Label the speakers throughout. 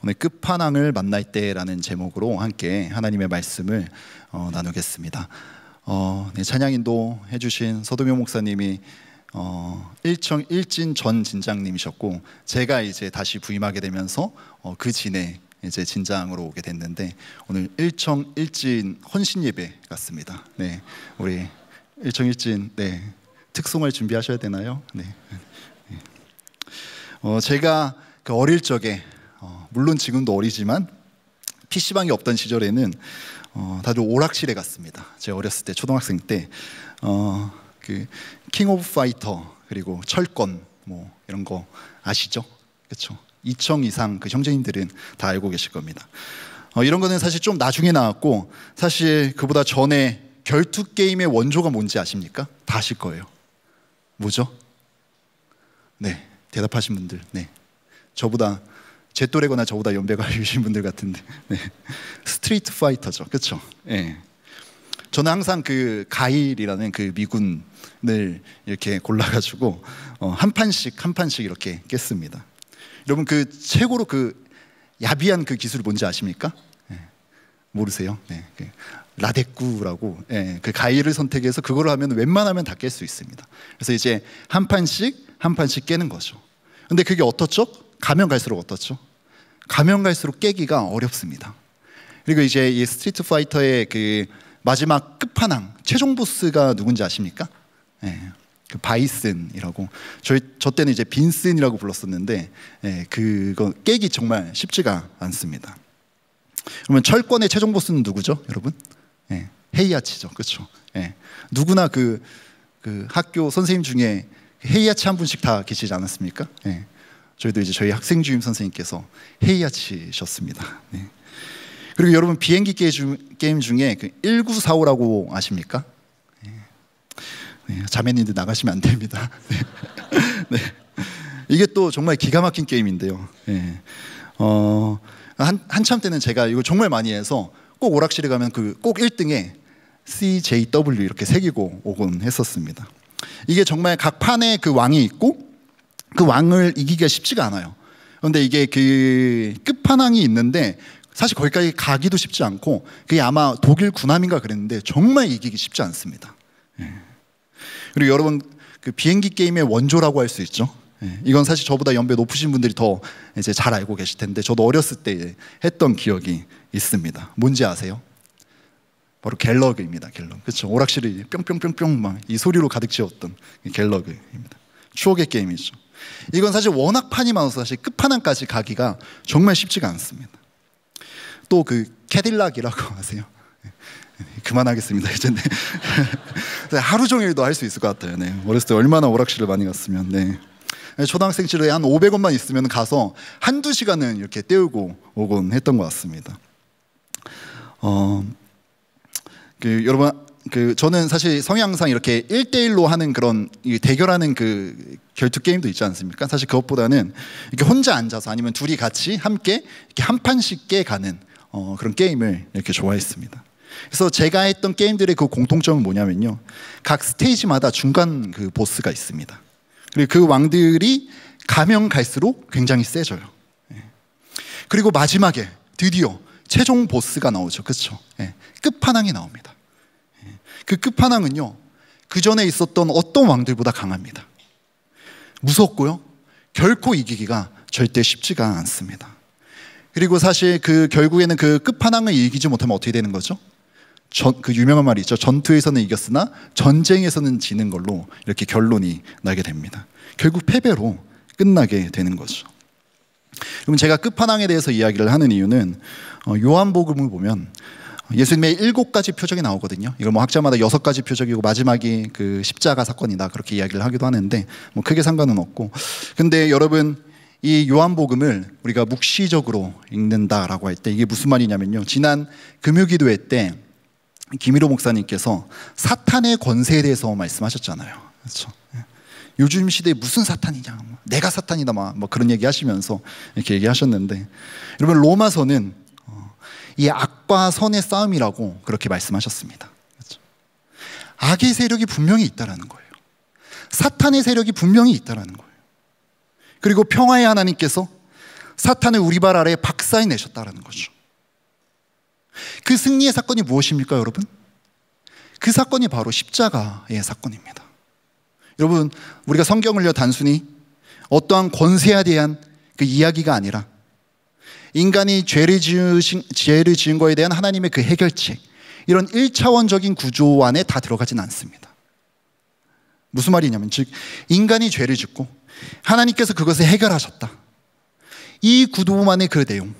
Speaker 1: 오늘 끝판왕을 만날 때라는 제목으로 함께 하나님의 말씀을 나누겠습니다. 네, 찬양인도 해주신 서동영 목사님이 일진 전 진장님이셨고, 제가 이제 다시 부임하게 되면서 그 진에 이제 진장으로 오게 됐는데, 오늘 일진 헌신 예배 같습니다. 네, 우리 일진 네, 특송을 준비하셔야 되나요? 네. 제가 그 어릴 적에 물론 지금도 어리지만 PC방이 없던 시절에는 다들 오락실에 갔습니다. 제가 어렸을 때 초등학생 때 그 킹 오브 파이터 그리고 철권 뭐 이런 거 아시죠? 그렇죠? 이청 이상 그 형제님들은 다 알고 계실 겁니다. 이런 거는 사실 좀 나중에 나왔고, 사실 그보다 전에 결투 게임의 원조가 뭔지 아십니까? 다 아실 거예요. 뭐죠? 네, 대답하신 분들, 네, 저보다 제 또래거나 저보다 연배가 있으신 분들 같은데, 네, 스트리트 파이터죠, 그렇죠? 네. 저는 항상 그 가일이라는 그 미군을 이렇게 골라가지고 한 판씩 이렇게 깼습니다. 여러분, 그 최고로 그 야비한 그 기술 뭔지 아십니까? 네. 모르세요? 네. 라데꾸라고, 네. 그 가일을 선택해서 그걸 하면 웬만하면 다 깰 수 있습니다. 그래서 이제 한 판씩 깨는 거죠. 근데 그게 어떻죠? 가면 갈수록 어떻죠? 가면 갈수록 깨기가 어렵습니다. 그리고 이제 이 스트리트 파이터의 그 마지막 끝판왕 최종 보스가 누군지 아십니까? 네, 그 바이슨이라고, 저 때는 이제 빈슨이라고 불렀었는데, 네, 그거 깨기 정말 쉽지가 않습니다. 그러면 철권의 최종 보스는 누구죠, 여러분? 네, 헤이아치죠, 그렇죠? 네, 누구나 그 학교 선생님 중에 헤이아치 한 분씩 다 계시지 않았습니까? 네, 저희도 이제 저희 학생 주임 선생님께서 헤이아치셨습니다. 네. 그리고 여러분, 비행기 게임 중에 그 1945라고 아십니까? 네. 네, 자매님들 나가시면 안 됩니다. 네. 네. 이게 또 정말 기가 막힌 게임인데요. 네. 한참 때는 제가 이거 정말 많이 해서 꼭 오락실에 가면 꼭 1등에 CJW 이렇게 새기고 오곤 했었습니다. 이게 정말 각 판에 그 왕이 있고 그 왕을 이기기가 쉽지가 않아요. 그런데 이게 그 끝판왕이 있는데 사실 거기까지 가기도 쉽지 않고, 그게 아마 독일 군함인가 그랬는데 정말 이기기 쉽지 않습니다. 예. 그리고 여러분, 그 비행기 게임의 원조라고 할 수 있죠. 예. 이건 사실 저보다 연배 높으신 분들이 더 이제 잘 알고 계실 텐데, 저도 어렸을 때 했던 기억이 있습니다. 뭔지 아세요? 바로 갤러그입니다. 갤러그. 그렇죠. 오락실이 뿅뿅뿅뿅 막 이 소리로 가득 채웠던 갤러그입니다. 추억의 게임이죠. 이건 사실 워낙 판이 많아서 사실 끝판왕까지 가기가 정말 쉽지가 않습니다. 또 그 캐딜락이라고 아세요? 그만하겠습니다 이제. 네. 하루 종일도 할 수 있을 것 같아요. 네. 어렸을 때 얼마나 오락실을 많이 갔으면. 네. 초등학생 시절에 한 500원만 있으면 가서 한두 시간은 이렇게 때우고 오곤 했던 것 같습니다. 여러분, 저는 사실 성향상 이렇게 1대1로 하는 그런 대결하는 그 결투 게임도 있지 않습니까? 사실 그것보다는 이렇게 혼자 앉아서 아니면 둘이 같이 함께 이렇게 한 판씩 깨가는 그런 게임을 이렇게 좋아했습니다. 그래서 제가 했던 게임들의 그 공통점은 뭐냐면요, 각 스테이지마다 중간 그 보스가 있습니다. 그리고 그 왕들이 가면 갈수록 굉장히 세져요. 그리고 마지막에 드디어 최종 보스가 나오죠, 그렇죠? 끝판왕이 나옵니다. 그 끝판왕은요, 그 전에 있었던 어떤 왕들보다 강합니다. 무섭고요, 결코 이기기가 절대 쉽지가 않습니다. 그리고 사실 그 결국에는 그 끝판왕을 이기지 못하면 어떻게 되는 거죠? 그 유명한 말이 있죠. 전투에서는 이겼으나 전쟁에서는 지는 걸로 이렇게 결론이 나게 됩니다. 결국 패배로 끝나게 되는 거죠. 그럼 제가 끝판왕에 대해서 이야기를 하는 이유는 요한복음을 보면 예수님의 7가지 표적이 나오거든요. 이걸 뭐 학자마다 6가지 표적이고 마지막이 그 십자가 사건이다 그렇게 이야기를 하기도 하는데, 뭐 크게 상관은 없고, 근데 여러분, 이 요한복음을 우리가 묵시적으로 읽는다라고 할 때 이게 무슨 말이냐면요, 지난 금요기도회 때 김일호 목사님께서 사탄의 권세에 대해서 말씀하셨잖아요. 그렇죠? 요즘 시대에 무슨 사탄이냐, 내가 사탄이다 뭐 그런 얘기 하시면서 이렇게 얘기하셨는데, 여러분, 로마서는 이 악과 선의 싸움이라고 그렇게 말씀하셨습니다. 그렇죠? 악의 세력이 분명히 있다라는 거예요. 사탄의 세력이 분명히 있다라는 거예요. 그리고 평화의 하나님께서 사탄을 우리 발 아래 박살내 내셨다라는 거죠. 그 승리의 사건이 무엇입니까, 여러분? 그 사건이 바로 십자가의 사건입니다. 여러분, 우리가 성경을요 단순히 어떠한 권세에 대한 그 이야기가 아니라 인간이 죄를 지은 거에 대한 하나님의 그 해결책, 이런 1차원적인 구조 안에 다 들어가진 않습니다. 무슨 말이냐면, 즉 인간이 죄를 짓고 하나님께서 그것을 해결하셨다, 이 구도만의 그 내용.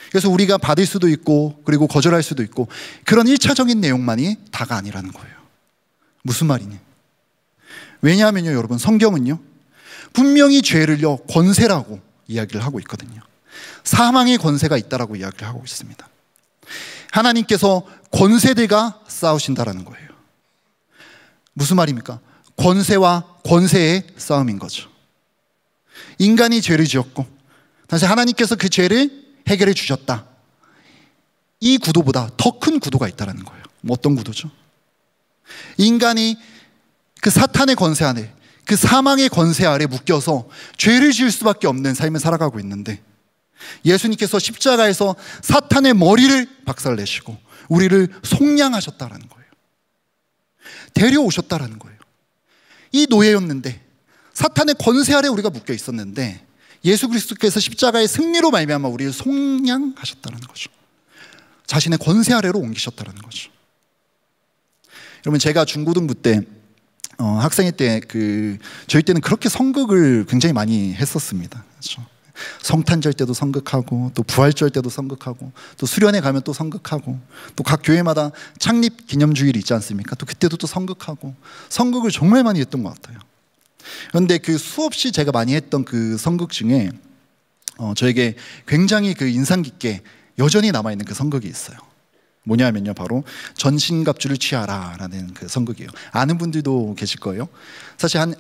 Speaker 1: 그래서 우리가 받을 수도 있고 그리고 거절할 수도 있고, 그런 1차적인 내용만이 다가 아니라는 거예요. 무슨 말이냐? 왜냐하면요 여러분, 성경은요 분명히 죄를요 권세라고 이야기를 하고 있거든요. 사망의 권세가 있다라고 이야기를 하고 있습니다. 하나님께서 권세들과 싸우신다라는 거예요. 무슨 말입니까? 권세와 권세의 싸움인 거죠. 인간이 죄를 지었고 다시 하나님께서 그 죄를 해결해 주셨다, 이 구도보다 더 큰 구도가 있다는 거예요. 어떤 구도죠? 인간이 그 사탄의 권세 안에, 그 사망의 권세 아래 묶여서 죄를 지을 수밖에 없는 삶을 살아가고 있는데, 예수님께서 십자가에서 사탄의 머리를 박살내시고 우리를 속량하셨다라는 거예요. 데려오셨다라는 거예요. 이 노예였는데, 사탄의 권세 아래 우리가 묶여 있었는데, 예수 그리스도께서 십자가의 승리로 말미암아 우리를 속량하셨다는 거죠. 자신의 권세 아래로 옮기셨다는 거죠. 여러분, 제가 중고등부 때 학생회 때 저희 때는 그렇게 선극을 굉장히 많이 했었습니다. 그렇죠? 성탄절 때도 선극하고, 또 부활절 때도 선극하고, 또 수련회 가면 또 선극하고, 또 각 교회마다 창립 기념주일이 있지 않습니까? 또 그때도 또 선극하고, 선극을 정말 많이 했던 것 같아요. 그런데 그 수없이 제가 많이 했던 그 선극 중에 저에게 굉장히 그 인상 깊게 여전히 남아있는 그 선극이 있어요. 뭐냐면요, 바로 전신갑주를 취하라 라는 그 선극이에요. 아는 분들도 계실 거예요. 사실 한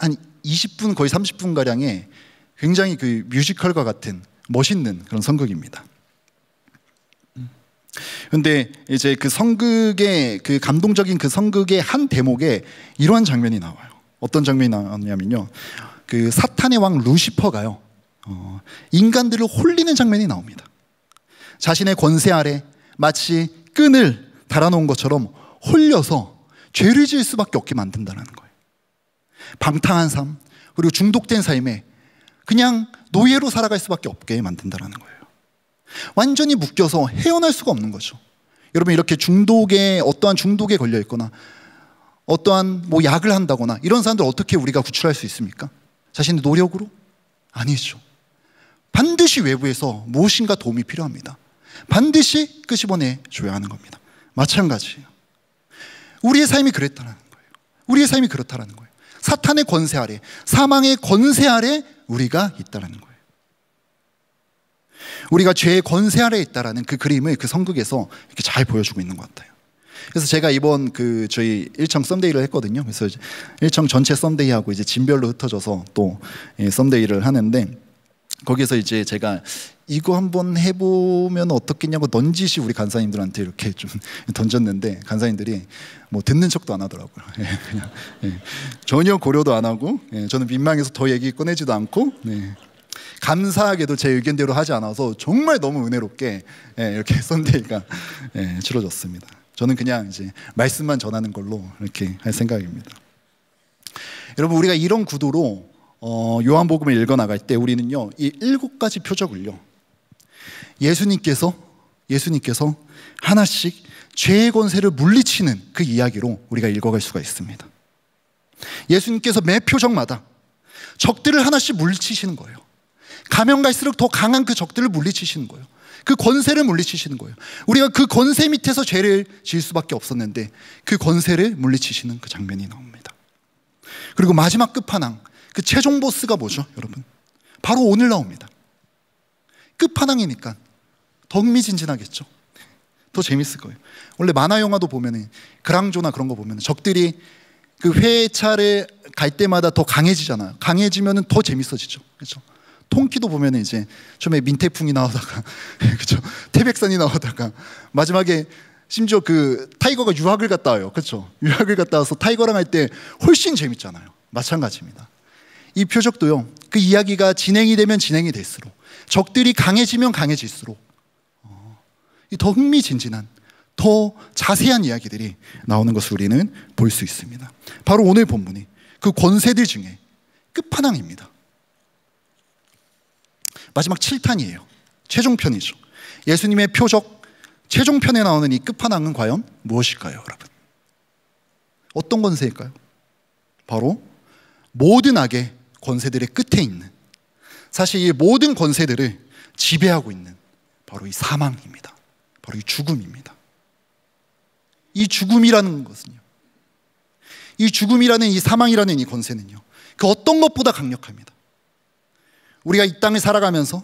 Speaker 1: 20분 거의 30분 가량의 굉장히 그 뮤지컬과 같은 멋있는 그런 선극입니다. 그런데 이제 그 선극의 그 감동적인 그 선극의 한 대목에 이러한 장면이 나와요. 어떤 장면이 나왔냐면요, 그 사탄의 왕 루시퍼가요 인간들을 홀리는 장면이 나옵니다. 자신의 권세 아래 마치 끈을 달아놓은 것처럼 홀려서 죄를 지을 수밖에 없게 만든다는 거예요. 방탕한 삶, 그리고 중독된 삶에 그냥 노예로 살아갈 수밖에 없게 만든다는 거예요. 완전히 묶여서 헤어날 수가 없는 거죠. 여러분, 이렇게 어떠한 중독에 걸려 있거나 어떠한 뭐 약을 한다거나 이런 사람들 어떻게 우리가 구출할 수 있습니까? 자신의 노력으로? 아니죠. 반드시 외부에서 무엇인가 도움이 필요합니다. 반드시 끄집어내 줘야 하는 겁니다. 마찬가지예요. 우리의 삶이 그랬다는 거예요. 우리의 삶이 그렇다는 거예요. 사탄의 권세 아래, 사망의 권세 아래 우리가 있다는 거예요. 우리가 죄의 권세 아래 있다라는 그 그림을 그 선극에서 이렇게 잘 보여주고 있는 것 같아요. 그래서 제가 이번 저희 일청 썸데이를 했거든요. 그래서 일청 전체 썸데이하고 이제 진별로 흩어져서 또 썸데이를 하는데, 거기서 이제 제가 이거 한번 해보면 어떻겠냐고 넌지시 우리 간사님들한테 이렇게 좀 던졌는데, 간사님들이 뭐 듣는 척도 안 하더라고요. 그냥 전혀 고려도 안 하고, 저는 민망해서 더 얘기 꺼내지도 않고, 감사하게도 제 의견대로 하지 않아서 정말 너무 은혜롭게 이렇게 썬데이가 치러졌습니다. 저는 그냥 이제 말씀만 전하는 걸로 이렇게 할 생각입니다. 여러분, 우리가 이런 구도로 요한복음을 읽어나갈 때 우리는요, 이 7가지 표적을요, 예수님께서 하나씩 죄의 권세를 물리치는 그 이야기로 우리가 읽어갈 수가 있습니다. 예수님께서 매 표적마다 적들을 하나씩 물리치시는 거예요. 가면 갈수록 더 강한 그 적들을 물리치시는 거예요. 그 권세를 물리치시는 거예요. 우리가 그 권세 밑에서 죄를 지을 수밖에 없었는데 그 권세를 물리치시는 그 장면이 나옵니다. 그리고 마지막 끝판왕, 그 최종 보스가 뭐죠, 여러분? 바로 오늘 나옵니다. 끝판왕이니까 더 흥미진진하겠죠. 더 재밌을 거예요. 원래 만화 영화도 보면은 그랑조나 그런 거 보면은 적들이 그 회차를 갈 때마다 더 강해지잖아요. 강해지면은 더 재밌어지죠. 그렇죠? 통키도 보면은 이제 처음에 민태풍이 나오다가 그렇죠? 태백산이 나오다가 마지막에 심지어 그 타이거가 유학을 갔다 와요. 그렇죠? 유학을 갔다 와서 타이거랑 할 때 훨씬 재밌잖아요. 마찬가지입니다. 이 표적도요, 그 이야기가 진행이 되면 진행이 될수록, 적들이 강해지면 강해질수록 더 흥미진진한, 더 자세한 이야기들이 나오는 것을 우리는 볼 수 있습니다. 바로 오늘 본문이 그 권세들 중에 끝판왕입니다. 마지막 7탄이에요. 최종편이죠. 예수님의 표적 최종편에 나오는 이 끝판왕은 과연 무엇일까요, 여러분? 어떤 권세일까요? 바로 모든 악의 권세들의 끝에 있는, 사실 이 모든 권세들을 지배하고 있는 바로 이 사망입니다. 바로 이 죽음입니다. 이 죽음이라는 것은요, 이 죽음이라는 이 사망이라는 이 권세는요, 그 어떤 것보다 강력합니다. 우리가 이 땅을 살아가면서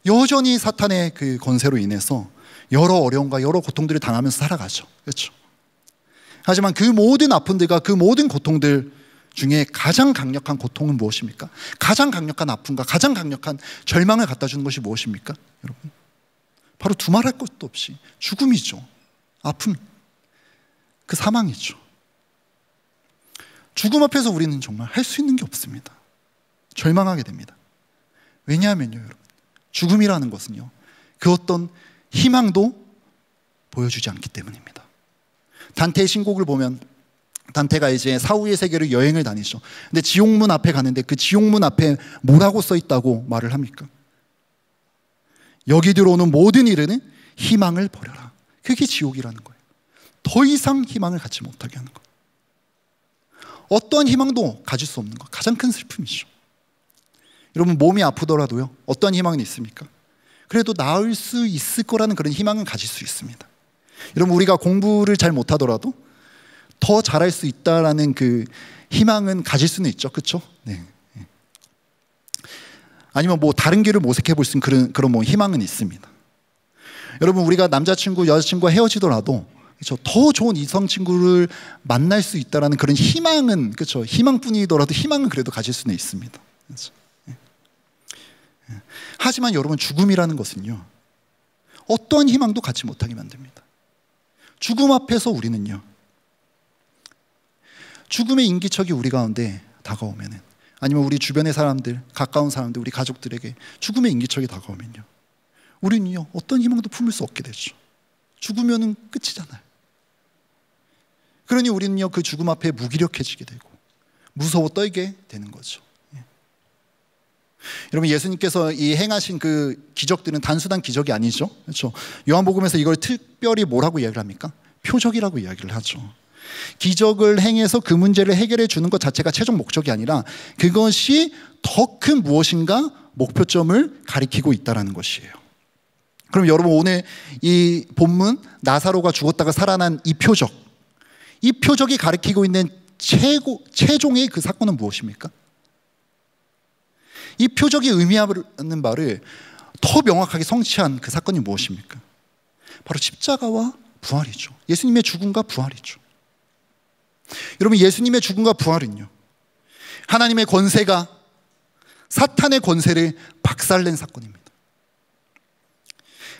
Speaker 1: 여전히 사탄의 그 권세로 인해서 여러 어려움과 여러 고통들을 당하면서 살아가죠. 그렇죠? 하지만 그 모든 아픔들과 그 모든 고통들 중에 가장 강력한 고통은 무엇입니까? 가장 강력한 아픔과 가장 강력한 절망을 갖다 주는 것이 무엇입니까? 여러분, 바로 두말할 것도 없이 죽음이죠. 아픔, 그 사망이죠. 죽음 앞에서 우리는 정말 할 수 있는 게 없습니다. 절망하게 됩니다. 왜냐하면요, 여러분, 죽음이라는 것은요, 그 어떤 희망도 보여주지 않기 때문입니다. 단테의 신곡을 보면 단테가 이제 사후의 세계를 여행을 다니죠. 근데 지옥문 앞에 가는데 그 지옥문 앞에 뭐라고 써 있다고 말을 합니까? 여기 들어오는 모든 이들은 희망을 버려라. 그게 지옥이라는 거예요. 더 이상 희망을 갖지 못하게 하는 것. 어떠한 희망도 가질 수 없는 것, 가장 큰 슬픔이죠. 여러분, 몸이 아프더라도요, 어떠한 희망은 있습니까? 그래도 나을 수 있을 거라는 그런 희망은 가질 수 있습니다. 여러분, 우리가 공부를 잘 못하더라도 더 잘할 수 있다라는 그 희망은 가질 수는 있죠. 그렇죠? 네. 아니면 뭐 다른 길을 모색해 볼 수 있는 그런 뭐 희망은 있습니다. 여러분, 우리가 남자친구, 여자친구와 헤어지더라도, 그렇죠, 더 좋은 이성 친구를 만날 수 있다라는 그런 희망은, 그렇죠, 희망뿐이더라도 희망은 그래도 가질 수는 있습니다. 그렇죠? 하지만 여러분, 죽음이라는 것은요, 어떠한 희망도 갖지 못하게 만듭니다. 죽음 앞에서 우리는요, 죽음의 인기척이 우리 가운데 다가오면은, 아니면 우리 주변의 사람들, 가까운 사람들, 우리 가족들에게 죽음의 인기척이 다가오면요, 우리는요, 어떤 희망도 품을 수 없게 되죠. 죽으면은 끝이잖아요. 그러니 우리는요, 그 죽음 앞에 무기력해지게 되고 무서워 떨게 되는 거죠. 여러분, 예수님께서 이 행하신 그 기적들은 단순한 기적이 아니죠. 그렇죠? 요한복음에서 이걸 특별히 뭐라고 이야기를 합니까? 표적이라고 이야기를 하죠. 기적을 행해서 그 문제를 해결해 주는 것 자체가 최종 목적이 아니라 그것이 더 큰 무엇인가 목표점을 가리키고 있다는 것이에요. 그럼 여러분, 오늘 이 본문 나사로가 죽었다가 살아난 이 표적, 이 표적이 가리키고 있는 최종의 그 사건은 무엇입니까? 이 표적이 의미하는 바를 더 명확하게 성취한 그 사건이 무엇입니까? 바로 십자가와 부활이죠. 예수님의 죽음과 부활이죠. 여러분, 예수님의 죽음과 부활은요, 하나님의 권세가 사탄의 권세를 박살낸 사건입니다.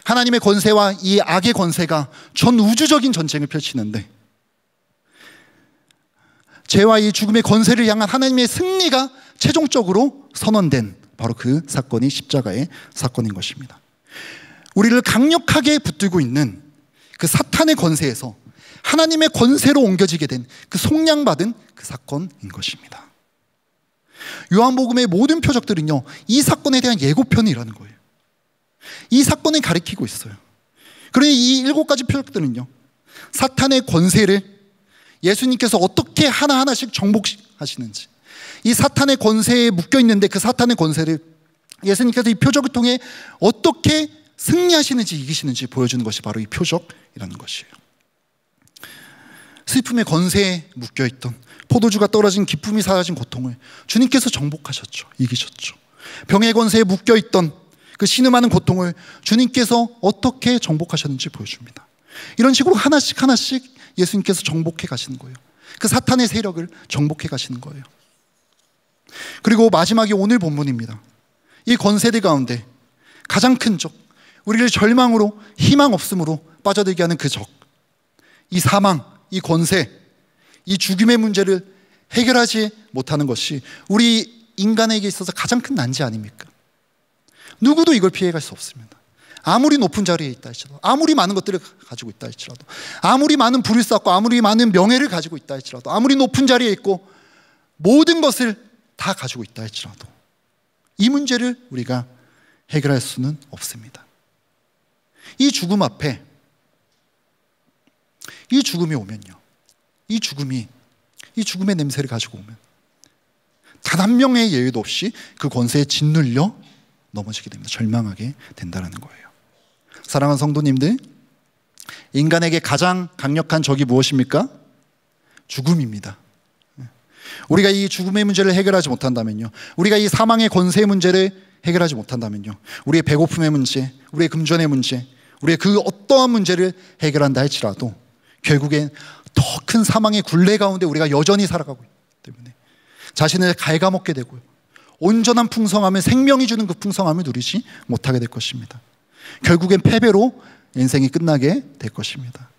Speaker 1: 하나님의 권세와 이 악의 권세가 전 우주적인 전쟁을 펼치는데, 죄와 이 죽음의 권세를 향한 하나님의 승리가 최종적으로 선언된 바로 그 사건이 십자가의 사건인 것입니다. 우리를 강력하게 붙들고 있는 그 사탄의 권세에서 하나님의 권세로 옮겨지게 된 그 속량받은 그 사건인 것입니다. 요한복음의 모든 표적들은요, 이 사건에 대한 예고편이라는 거예요. 이 사건을 가리키고 있어요. 그러니 이 7가지 표적들은요, 사탄의 권세를 예수님께서 어떻게 하나하나씩 정복하시는지, 이 사탄의 권세에 묶여있는데 그 사탄의 권세를 예수님께서 이 표적을 통해 어떻게 승리하시는지, 이기시는지 보여주는 것이 바로 이 표적이라는 것이에요. 슬픔의 권세에 묶여있던, 포도주가 떨어진 기쁨이 사라진 고통을 주님께서 정복하셨죠. 이기셨죠. 병의 권세에 묶여있던 그 신음하는 고통을 주님께서 어떻게 정복하셨는지 보여줍니다. 이런 식으로 하나씩 하나씩 예수님께서 정복해 가시는 거예요. 그 사탄의 세력을 정복해 가시는 거예요. 그리고 마지막이 오늘 본문입니다. 이 권세들 가운데 가장 큰 적, 우리를 절망으로, 희망 없음으로 빠져들게 하는 그 적, 이 사망, 이 권세, 이 죽음의 문제를 해결하지 못하는 것이 우리 인간에게 있어서 가장 큰 난제 아닙니까? 누구도 이걸 피해갈 수 없습니다. 아무리 높은 자리에 있다 할지라도, 아무리 많은 것들을 가지고 있다 할지라도, 아무리 많은 부를 쌓고 아무리 많은 명예를 가지고 있다 할지라도, 아무리 높은 자리에 있고 모든 것을 다 가지고 있다 할지라도 이 문제를 우리가 해결할 수는 없습니다. 이 죽음 앞에, 이 죽음이 오면요, 이 죽음의 냄새를 가지고 오면 단 한 명의 예외도 없이 그 권세에 짓눌려 넘어지게 됩니다. 절망하게 된다는 거예요. 사랑하는 성도님들, 인간에게 가장 강력한 적이 무엇입니까? 죽음입니다. 우리가 이 죽음의 문제를 해결하지 못한다면요, 우리가 이 사망의 권세의 문제를 해결하지 못한다면요, 우리의 배고픔의 문제, 우리의 금전의 문제, 우리의 그 어떠한 문제를 해결한다 할지라도 결국엔 더 큰 사망의 굴레 가운데 우리가 여전히 살아가고 있기 때문에 자신을 갉아먹게 되고요, 온전한 풍성함을, 생명이 주는 그 풍성함을 누리지 못하게 될 것입니다. 결국엔 패배로 인생이 끝나게 될 것입니다.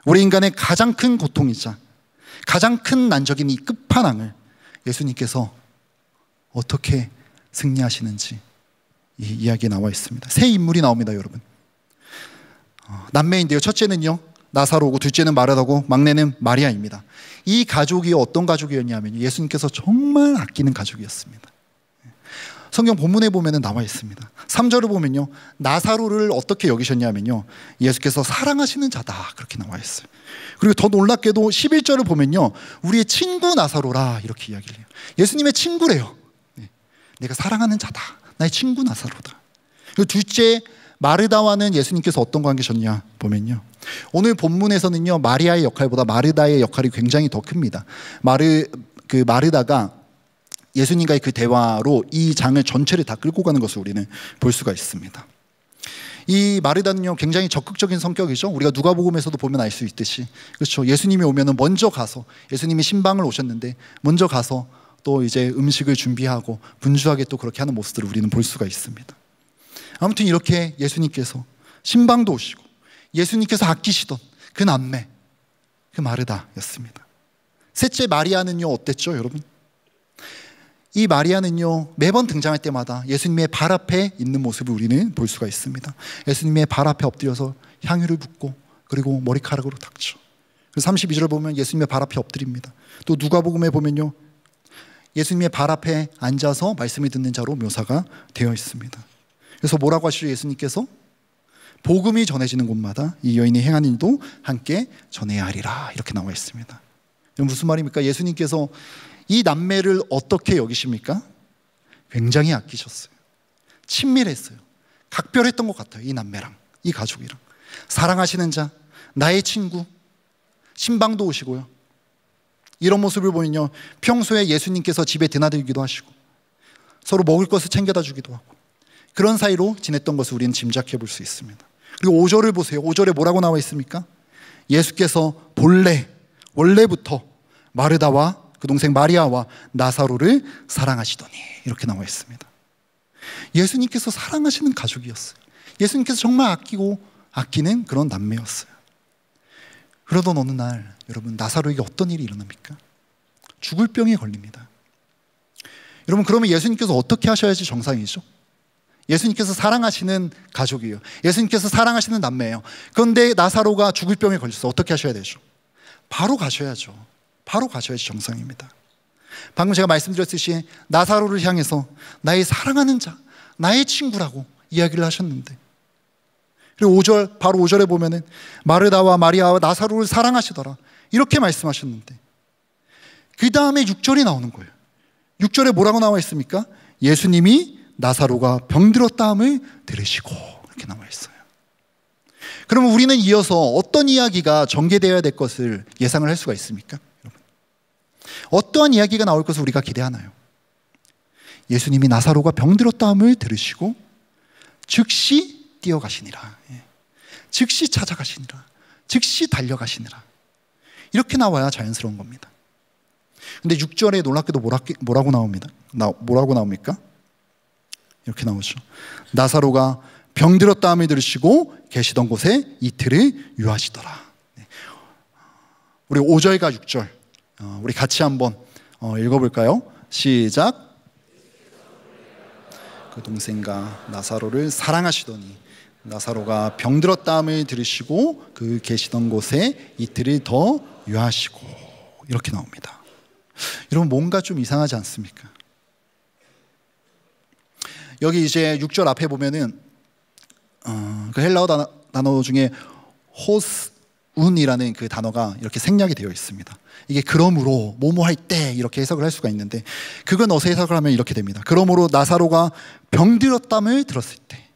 Speaker 1: 우리 인간의 가장 큰 고통이자 가장 큰 난적인 이 끝판왕을 예수님께서 어떻게 승리하시는지 이 이야기에 나와 있습니다. 세 인물이 나옵니다, 여러분. 남매인데요, 첫째는요 나사로고, 둘째는 마르다고, 막내는 마리아입니다. 이 가족이 어떤 가족이었냐면 예수님께서 정말 아끼는 가족이었습니다. 성경 본문에 보면 나와 있습니다. 3절을 보면요, 나사로를 어떻게 여기셨냐면요, 예수께서 사랑하시는 자다, 그렇게 나와 있어요. 그리고 더 놀랍게도 11절을 보면요, 우리의 친구 나사로라, 이렇게 이야기를 해요. 예수님의 친구래요. 내가 사랑하는 자다, 나의 친구 나사로다. 그리고 둘째 마르다와는 예수님께서 어떤 관계셨냐 보면요, 오늘 본문에서는요 마리아의 역할보다 마르다의 역할이 굉장히 더 큽니다. 마르다가 예수님과의 그 대화로 이 장을 전체를 다 끌고 가는 것을 우리는 볼 수가 있습니다. 이 마르다는요 굉장히 적극적인 성격이죠. 우리가 누가복음에서도 보면 알 수 있듯이, 그렇죠, 예수님이 오면은 먼저 가서, 예수님이 신방을 오셨는데 먼저 가서 또 이제 음식을 준비하고 분주하게 또 그렇게 하는 모습들을 우리는 볼 수가 있습니다. 아무튼 이렇게 예수님께서 신방도 오시고 예수님께서 아끼시던 그 남매, 그 마르다였습니다. 셋째 마리아는요 어땠죠, 여러분? 이 마리아는요 매번 등장할 때마다 예수님의 발 앞에 있는 모습을 우리는 볼 수가 있습니다. 예수님의 발 앞에 엎드려서 향유를 붓고 그리고 머리카락으로 닦죠. 그래서 32절을 보면 예수님의 발 앞에 엎드립니다. 또 누가복음에 보면요 예수님의 발 앞에 앉아서 말씀을 듣는 자로 묘사가 되어 있습니다. 그래서 뭐라고 하시죠, 예수님께서? 복음이 전해지는 곳마다 이 여인이 행한 일도 함께 전해야 하리라, 이렇게 나와 있습니다. 무슨 말입니까? 예수님께서 이 남매를 어떻게 여기십니까? 굉장히 아끼셨어요. 친밀했어요. 각별했던 것 같아요. 이 남매랑, 이 가족이랑. 사랑하시는 자, 나의 친구, 신방도 오시고요. 이런 모습을 보면요 평소에 예수님께서 집에 드나들기도 하시고 서로 먹을 것을 챙겨다 주기도 하고 그런 사이로 지냈던 것을 우리는 짐작해 볼 수 있습니다. 그리고 5절을 보세요. 5절에 뭐라고 나와 있습니까? 예수께서 원래부터 마르다와 그 동생 마리아와 나사로를 사랑하시더니, 이렇게 나와 있습니다. 예수님께서 사랑하시는 가족이었어요. 예수님께서 정말 아끼고 아끼는 그런 남매였어요. 그러던 어느 날 여러분, 나사로에게 어떤 일이 일어납니까? 죽을 병에 걸립니다. 여러분, 그러면 예수님께서 어떻게 하셔야지 정상이죠? 예수님께서 사랑하시는 가족이에요. 예수님께서 사랑하시는 남매예요. 그런데 나사로가 죽을 병에 걸렸어. 어떻게 하셔야 되죠? 바로 가셔야죠. 바로 가셔야지 정상입니다. 방금 제가 말씀드렸듯이 나사로를 향해서 나의 사랑하는 자, 나의 친구라고 이야기를 하셨는데, 그리고 5절, 바로 5절에 보면은 마르다와 마리아와 나사로를 사랑하시더라, 이렇게 말씀하셨는데 그 다음에 6절이 나오는 거예요. 6절에 뭐라고 나와 있습니까? 예수님이 나사로가 병들었다함을 들으시고, 이렇게 나와 있어요. 그러면 우리는 이어서 어떤 이야기가 전개되어야 될 것을 예상을 할 수가 있습니까? 여러분, 어떠한 이야기가 나올 것을 우리가 기대하나요? 예수님이 나사로가 병들었다함을 들으시고 즉시 뛰어가시니라, 즉시 찾아가시니라, 즉시 달려가시니라, 이렇게 나와야 자연스러운 겁니다. 근데 6절에 놀랍게도 뭐라고 나옵니다. 뭐라고 나옵니까? 이렇게 나오죠. 나사로가 병들었다함을 들으시고 계시던 곳에 이틀을 유하시더라. 우리 5절과 6절 우리 같이 한번 읽어볼까요? 시작. 그 동생과 나사로를 사랑하시더니 나사로가 병들었다함을 들으시고 그 계시던 곳에 이틀을 더 유하시고, 이렇게 나옵니다. 여러분, 뭔가 좀 이상하지 않습니까? 여기 이제 6절 앞에 보면은 그 헬라어 단어 중에 호스운이라는 그 단어가 이렇게 생략이 되어 있습니다. 이게 그러므로 뭐뭐 할 때 이렇게 해석을 할 수가 있는데, 그건 어서 해석을 하면 이렇게 됩니다. 그러므로 나사로가 병들었다함을 들었을 때,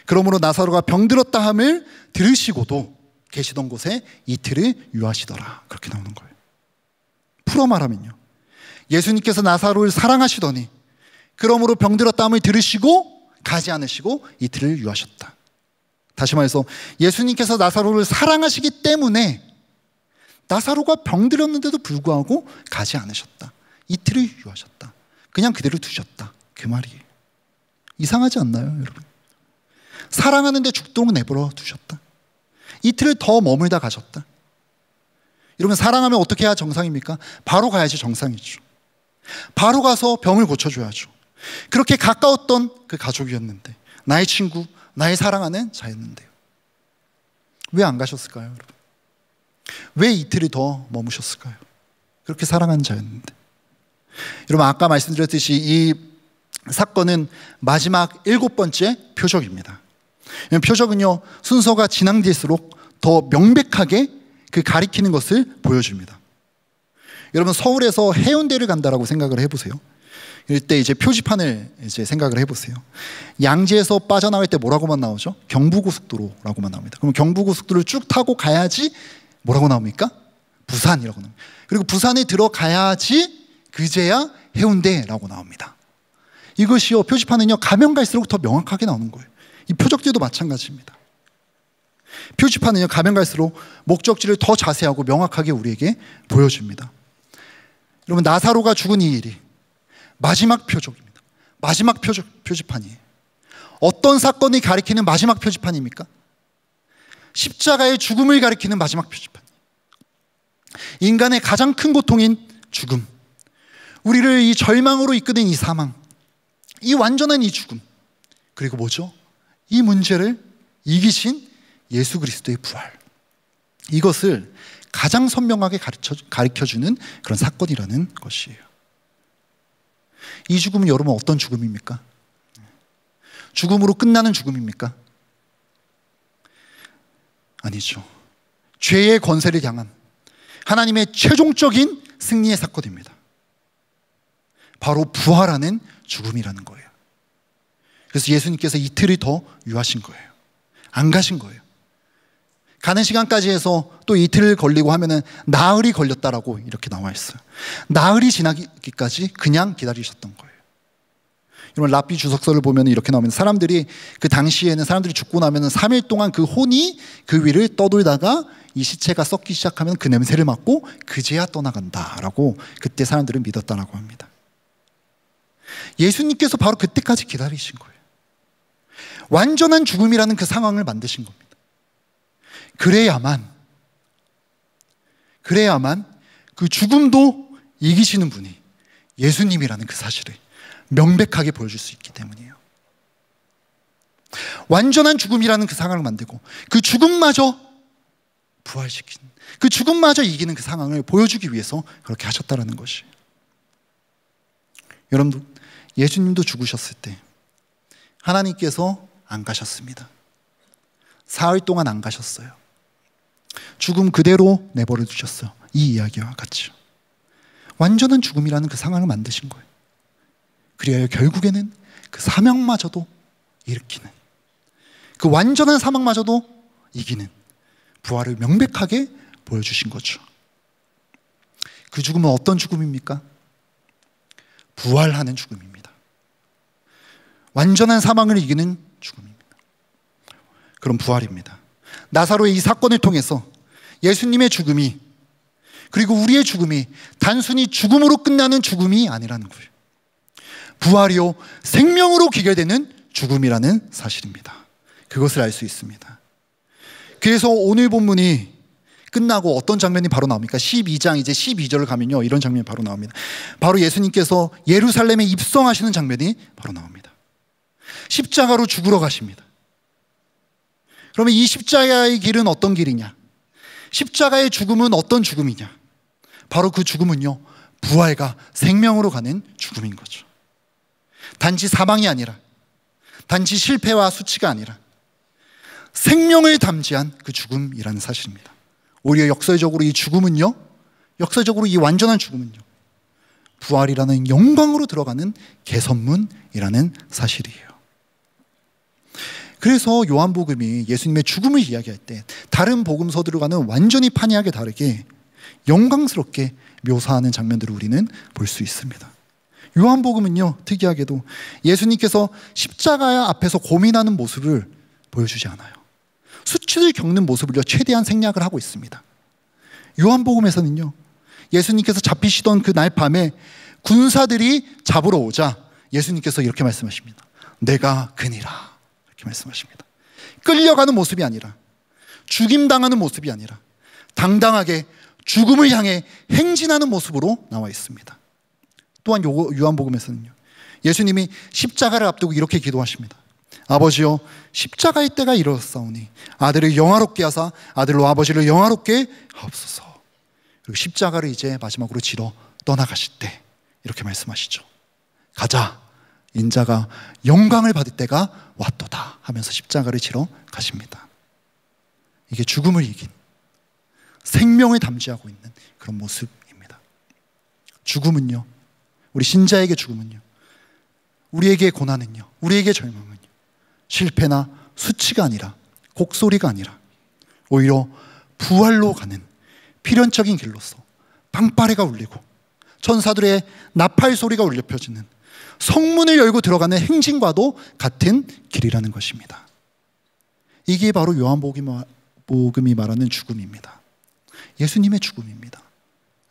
Speaker 1: 그러므로 나사로가 병들었다함을 들으시고도 계시던 곳에 이틀을 유하시더라, 그렇게 나오는 거예요. 풀어 말하면요, 예수님께서 나사로를 사랑하시더니 그러므로 병들었다함을 들으시고 가지 않으시고 이틀을 유하셨다. 다시 말해서 예수님께서 나사로를 사랑하시기 때문에 나사로가 병들었는데도 불구하고 가지 않으셨다. 이틀을 유하셨다. 그냥 그대로 두셨다, 그 말이에요. 이상하지 않나요, 여러분? 사랑하는데 죽도록 내버려 두셨다. 이틀을 더 머물다 가셨다. 여러분, 사랑하면 어떻게 해야 정상입니까? 바로 가야지 정상이죠. 바로 가서 병을 고쳐줘야죠. 그렇게 가까웠던 그 가족이었는데, 나의 친구, 나의 사랑하는 자였는데요, 왜 안 가셨을까요, 여러분? 왜 이틀이 더 머무셨을까요? 그렇게 사랑하는 자였는데. 여러분, 아까 말씀드렸듯이 이 사건은 마지막 7번째 표적입니다. 표적은요, 순서가 진행될수록 더 명백하게 그 가리키는 것을 보여줍니다. 여러분, 서울에서 해운대를 간다라고 생각을 해보세요. 이때 이제 표지판을 이제 생각을 해보세요. 양재에서 빠져나갈 때 뭐라고만 나오죠? 경부고속도로라고만 나옵니다. 그럼 경부고속도로를 쭉 타고 가야지 뭐라고 나옵니까? 부산이라고 나옵니다. 그리고 부산에 들어가야지 그제야 해운대라고 나옵니다. 이것이요, 표지판은요, 가면 갈수록 더 명확하게 나오는 거예요. 이 표적지도 마찬가지입니다. 표지판은요, 가면 갈수록 목적지를 더 자세하고 명확하게 우리에게 보여줍니다. 여러분, 나사로가 죽은 이 일이 마지막 표적입니다. 마지막 표지판이에요. 어떤 사건이 가리키는 마지막 표지판입니까? 십자가의 죽음을 가리키는 마지막 표지판. 인간의 가장 큰 고통인 죽음, 우리를 이 절망으로 이끄는 이 사망, 이 완전한 이 죽음, 그리고 뭐죠? 이 문제를 이기신 예수 그리스도의 부활, 이것을 가장 선명하게 가르쳐주는 그런 사건이라는 것이에요. 이 죽음은 여러분 어떤 죽음입니까? 죽음으로 끝나는 죽음입니까? 아니죠. 죄의 권세를 향한 하나님의 최종적인 승리의 사건입니다. 바로 부활하는 죽음이라는 거예요. 그래서 예수님께서 이틀을 더 유하신 거예요. 안 가신 거예요. 가는 시간까지 해서 또 이틀 걸리고 하면은 나흘이 걸렸다라고 이렇게 나와 있어요. 나흘이 지나기까지 그냥 기다리셨던 거예요. 여러분, 랍비 주석서를 보면 이렇게 나옵니다. 사람들이 그 당시에는 사람들이 죽고 나면은 3일 동안 그 혼이 그 위를 떠돌다가 이 시체가 썩기 시작하면 그 냄새를 맡고 그제야 떠나간다라고 그때 사람들은 믿었다라고 합니다. 예수님께서 바로 그때까지 기다리신 거예요. 완전한 죽음이라는 그 상황을 만드신 겁니다. 그래야만 그 죽음도 이기시는 분이 예수님이라는 그 사실을 명백하게 보여줄 수 있기 때문이에요. 완전한 죽음이라는 그 상황을 만들고 그 죽음마저 부활시키는, 그 죽음마저 이기는 그 상황을 보여주기 위해서 그렇게 하셨다는 것이에요. 여러분, 예수님도 죽으셨을 때 하나님께서 안 가셨습니다. 사흘 동안 안 가셨어요. 죽음 그대로 내버려 두셨어요. 이 이야기와 같이 완전한 죽음이라는 그 상황을 만드신 거예요. 그리하여 결국에는 그 사명마저도 일으키는, 그 완전한 사망마저도 이기는 부활을 명백하게 보여주신 거죠. 그 죽음은 어떤 죽음입니까? 부활하는 죽음입니다. 완전한 사망을 이기는 죽음입니다. 그런 부활입니다. 나사로의 이 사건을 통해서 예수님의 죽음이, 그리고 우리의 죽음이 단순히 죽음으로 끝나는 죽음이 아니라는 거예요. 부활이요, 생명으로 귀결되는 죽음이라는 사실입니다. 그것을 알 수 있습니다. 그래서 오늘 본문이 끝나고 어떤 장면이 바로 나옵니까? 12장 이제 12절을 가면요, 이런 장면이 바로 나옵니다. 바로 예수님께서 예루살렘에 입성하시는 장면이 바로 나옵니다. 십자가로 죽으러 가십니다. 그러면 이 십자가의 길은 어떤 길이냐? 십자가의 죽음은 어떤 죽음이냐? 바로 그 죽음은요, 부활과 생명으로 가는 죽음인 거죠. 단지 사망이 아니라, 단지 실패와 수치가 아니라 생명을 담지한 그 죽음이라는 사실입니다. 오히려 역설적으로 이 죽음은요, 역설적으로 이 완전한 죽음은요, 부활이라는 영광으로 들어가는 개선문이라는 사실이에요. 그래서 요한복음이 예수님의 죽음을 이야기할 때 다른 복음서들과는 완전히 판이하게 다르게 영광스럽게 묘사하는 장면들을 우리는 볼 수 있습니다. 요한복음은요, 특이하게도 예수님께서 십자가 앞에서 고민하는 모습을 보여주지 않아요. 수치를 겪는 모습을요, 최대한 생략을 하고 있습니다. 요한복음에서는요, 예수님께서 잡히시던 그 날 밤에 군사들이 잡으러 오자 예수님께서 이렇게 말씀하십니다. 내가 그니라. 이렇게 말씀하십니다. 끌려가는 모습이 아니라, 죽임당하는 모습이 아니라 당당하게 죽음을 향해 행진하는 모습으로 나와 있습니다. 또한 요한복음에서는요, 예수님이 십자가를 앞두고 이렇게 기도하십니다. 아버지여, 십자가의 때가 이르렀사오니 아들을 영화롭게 하사 아들로 아버지를 영화롭게 하옵소서. 그리고 십자가를 이제 마지막으로 지러 떠나가실 때 이렇게 말씀하시죠. 가자, 인자가 영광을 받을 때가 왔도다 하면서 십자가를 지러 가십니다. 이게 죽음을 이긴, 생명을 담지하고 있는 그런 모습입니다. 죽음은요, 우리 신자에게 죽음은요, 우리에게 고난은요, 우리에게 절망은요, 실패나 수치가 아니라, 곡소리가 아니라 오히려 부활로 가는 필연적인 길로서 방파레가 울리고 천사들의 나팔 소리가 울려 펴지는 성문을 열고 들어가는 행진과도 같은 길이라는 것입니다. 이게 바로 요한복음이 말하는 죽음입니다. 예수님의 죽음입니다.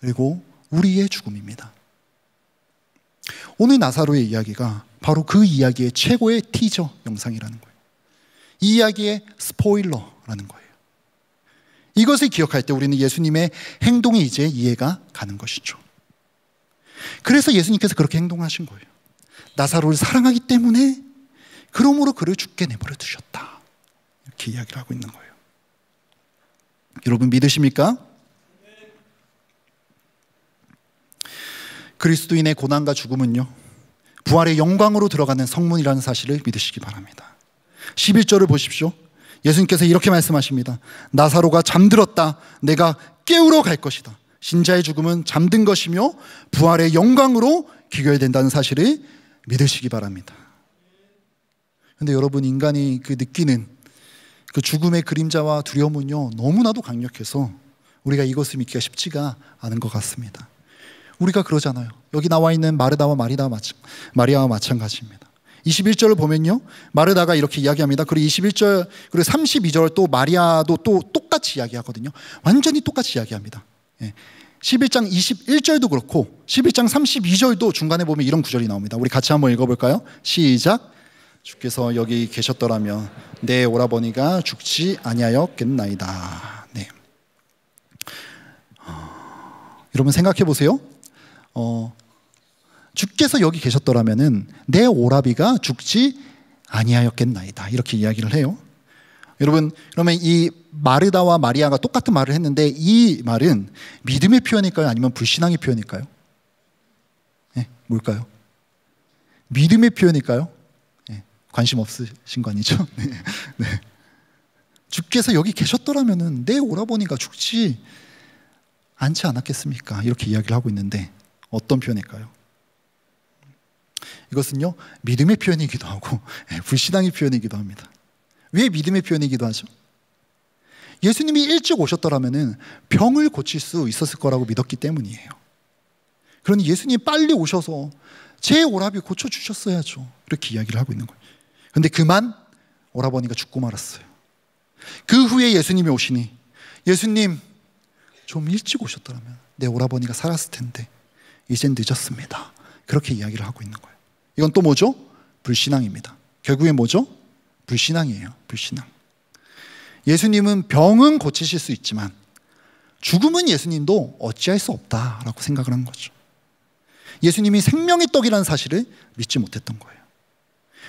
Speaker 1: 그리고 우리의 죽음입니다. 오늘 나사로의 이야기가 바로 그 이야기의 최고의 티저 영상이라는 거예요. 이 이야기의 스포일러라는 거예요. 이것을 기억할 때 우리는 예수님의 행동이 이제 이해가 가는 것이죠. 그래서 예수님께서 그렇게 행동하신 거예요. 나사로를 사랑하기 때문에 그러므로 그를 죽게 내버려 두셨다. 이렇게 이야기를 하고 있는 거예요. 여러분 믿으십니까? 그리스도인의 고난과 죽음은요, 부활의 영광으로 들어가는 성문이라는 사실을 믿으시기 바랍니다. 11절을 보십시오. 예수님께서 이렇게 말씀하십니다. 나사로가 잠들었다. 내가 깨우러 갈 것이다. 신자의 죽음은 잠든 것이며 부활의 영광으로 귀결된다는 사실을 믿으시기 바랍니다. 그런데 여러분, 인간이 그 느끼는 그 죽음의 그림자와 두려움은요, 너무나도 강력해서 우리가 이것을 믿기가 쉽지가 않은 것 같습니다. 우리가 그러잖아요. 여기 나와 있는 마르다와 마리아와 마찬가지입니다. 21절을 보면요, 마르다가 이렇게 이야기합니다. 그리고 21절 그리고 32절 또 마리아도 또 똑같이 이야기하거든요. 완전히 똑같이 이야기합니다. 11장 21절도 그렇고 11장 32절도 중간에 보면 이런 구절이 나옵니다. 우리 같이 한번 읽어볼까요? 시작. 주께서 여기 계셨더라면 내 오라버니가 죽지 아니하였겠나이다. 네. 여러분 생각해 보세요. 주께서 여기 계셨더라면은 내 오라비가 죽지 아니하였겠나이다. 이렇게 이야기를 해요. 여러분, 그러면 이 마르다와 마리아가 똑같은 말을 했는데 이 말은 믿음의 표현일까요? 아니면 불신앙의 표현일까요? 네, 뭘까요? 믿음의 표현일까요? 네, 관심 없으신 거 아니죠? 네, 네. 주께서 여기 계셨더라면은 내 오라버니가 죽지 않지 않았겠습니까? 이렇게 이야기를 하고 있는데 어떤 표현일까요? 이것은요, 믿음의 표현이기도 하고 불신앙의 표현이기도 합니다. 왜 믿음의 표현이기도 하죠? 예수님이 일찍 오셨더라면 병을 고칠 수 있었을 거라고 믿었기 때문이에요. 그러니 예수님이 빨리 오셔서 제 오라비 고쳐주셨어야죠. 이렇게 이야기를 하고 있는 거예요. 그런데 그만 오라버니가 죽고 말았어요. 그 후에 예수님이 오시니, 예수님 좀 일찍 오셨더라면 내 오라버니가 살았을 텐데 이젠 늦었습니다. 그렇게 이야기를 하고 있는 거예요. 이건 또 뭐죠? 불신앙입니다. 결국엔 뭐죠? 불신앙이에요. 불신앙. 예수님은 병은 고치실 수 있지만 죽음은 예수님도 어찌할 수 없다라고 생각을 한 거죠. 예수님이 생명의 떡이라는 사실을 믿지 못했던 거예요.